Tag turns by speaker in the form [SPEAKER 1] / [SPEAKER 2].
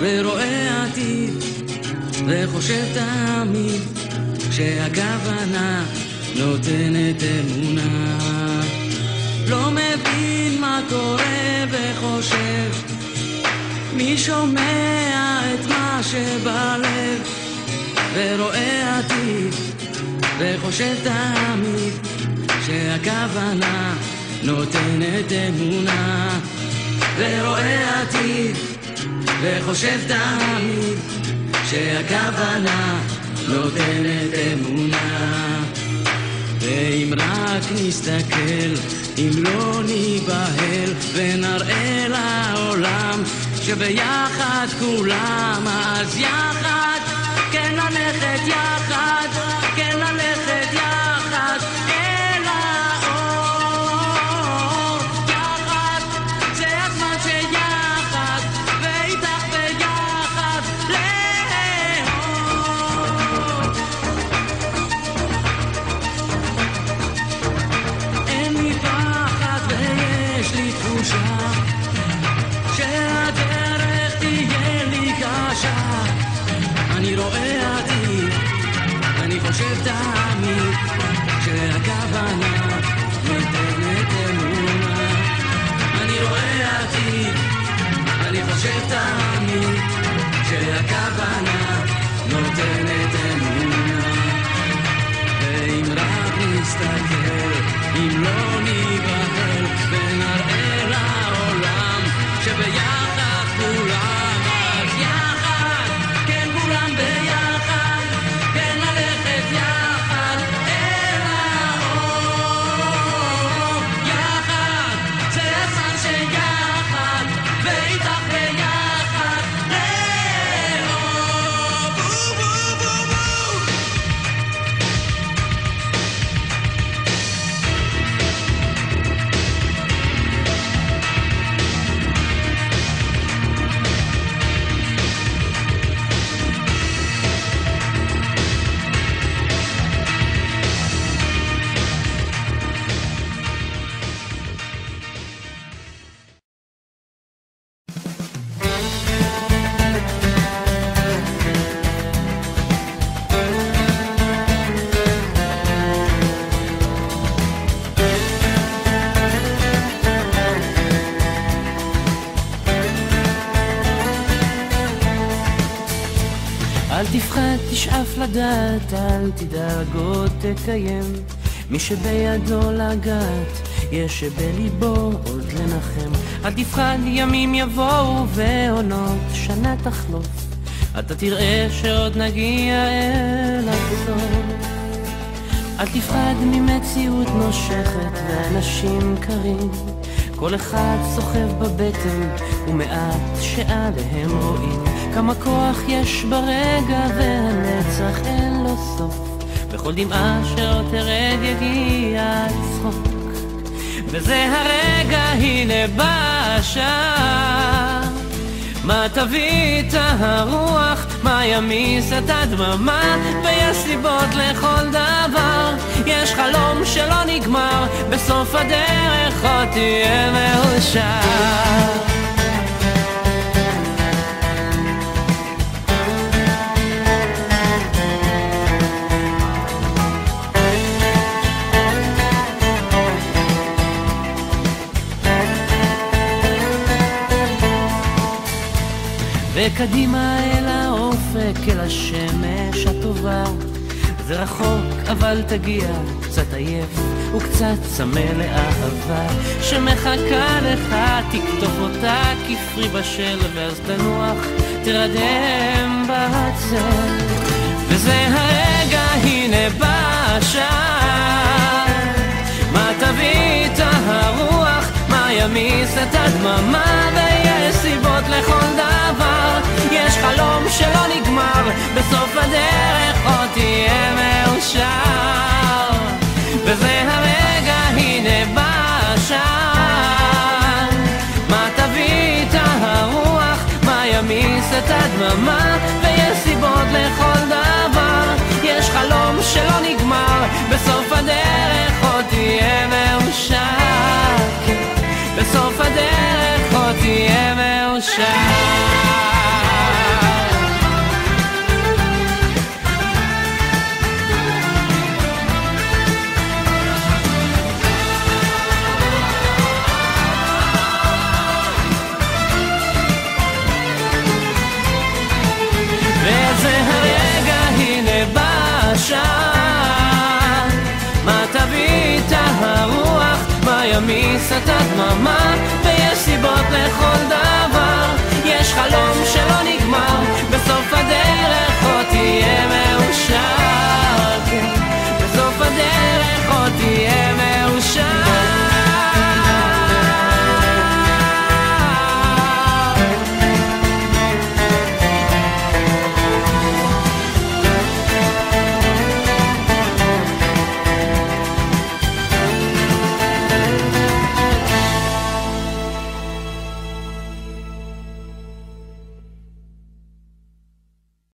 [SPEAKER 1] ורואה עתיד וחושב תמיד שהכוונה נותנת אמונה. לא מבין מה קורה וחושב, מי שומע את מה שבלב, ורואה עתיד וחושב תמיד שהכוונה נותנת אמונה. ורואה עתיד וחושב תמיד שהכוונה נותנת אמונה. ואם רק נסתכל, אם לא ניבהל ונראה לעולם שביחד כולם, אז יחד, כן ללכת יחד, כן ללכת יחד אל האור. יחד, זה הזמן שיחד, ואיתך ביחד לאור. אין לי פחד ויש לי תחושה שהדרך תהיה לי קשה. אני רואה עתיד, אני חושב תמיד שהכוונה נותנת אמונה. אני רואה עתיד, אני חושב תמיד שהכוונה נותנת אמונה. ואם רק נסתכל, אם לא ניבהל ונראה לעולם שביחד כולם, אז יחד, כן כולם ביחד, כן ללכת יחד אל האור. יחד, זה הזמן שיחד, ואיתך ביחד לאור. בו בו בו בו.
[SPEAKER 2] אל תפחד, תשאף לדעת, אל תדאג עוד תקיים. מי שבידו לגעת, יש שבליבו עוד לנחם. אל תפחד, ימים יבואו ועונות שנה תחלוף, אתה תראה שעוד נגיע אל הסוף. אל תפחד ממציאות נושכת ואנשים קרים, כל אחד סוחב בבטן ומעט שעליהם רואים כמה כוח יש ברגע והנצח אין לו סוף. בכל דמעה שעוד תרד יגיע צחוק, וזה הרגע הנה בא השעה. מה תביא את הרוח, מה ימיס את הדממה, ויש סיבות לכל דבר. יש חלום שלא נגמר, בסוף הדרך עוד תהיה מאושר. וקדימה אל האופק, אל השמש הטובה. זה רחוק אבל תגיע, קצת עייף וקצת צמא לאהבה שמחכה לך, תקטוף אותה כפרי בשל, ואז תנוח, תרדם בצל. וזה הרגע הנה בא השעה. מה תביא את הרוח, מה ימיס את הדממה, ויש סיבות לכל דבר. יש חלום שלא נגמר, בסוף הדרך עוד תהיה מאושר. וזה הרגע הנה בא השעה. מה תביא את הרוח, מה ימיס את הדממה, ויש סיבות לכל דבר. יש חלום שלא נגמר, בסוף הדרך עוד תהיה מאושר. בסוף הדרך עוד תהיה מאושר. כניסת הדממה, ויש סיבות לכל דבר.